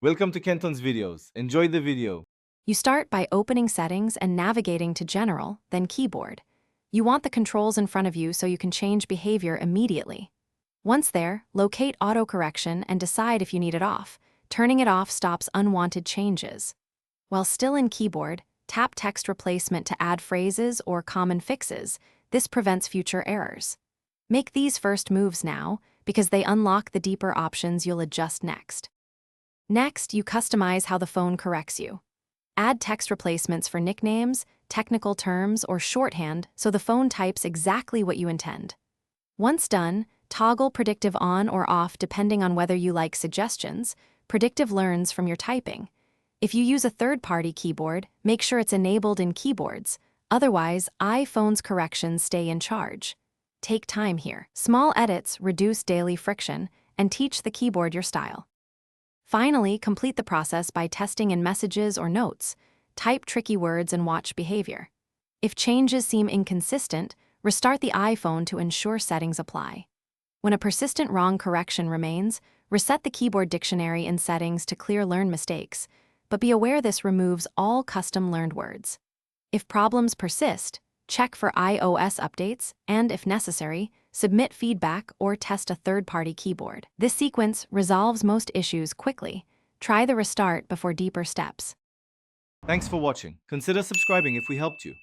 Welcome to Kenton's videos. Enjoy the video. You start by opening Settings and navigating to General, then Keyboard. You want the controls in front of you so you can change behavior immediately. Once there, locate Autocorrection and decide if you need it off. Turning it off stops unwanted changes. While still in Keyboard, tap Text Replacement to add phrases or common fixes. This prevents future errors. Make these first moves now, because they unlock the deeper options you'll adjust next. Next, you customize how the phone corrects you. Add text replacements for nicknames, technical terms, or shorthand so the phone types exactly what you intend. Once done, toggle predictive on or off depending on whether you like suggestions. Predictive learns from your typing. If you use a third-party keyboard, make sure it's enabled in Keyboards. Otherwise, iPhone's corrections stay in charge. Take time here. Small edits reduce daily friction and teach the keyboard your style. Finally, complete the process by testing in messages or notes. Type tricky words and watch behavior. If changes seem inconsistent, restart the iPhone to ensure settings apply. When a persistent wrong correction remains, reset the keyboard dictionary in settings to clear learn mistakes, but be aware this removes all custom learned words. If problems persist, check for iOS updates and, if necessary, submit feedback or test a third-party keyboard. This sequence resolves most issues quickly. Try the restart before deeper steps. Thanks for watching. Consider subscribing if we helped you.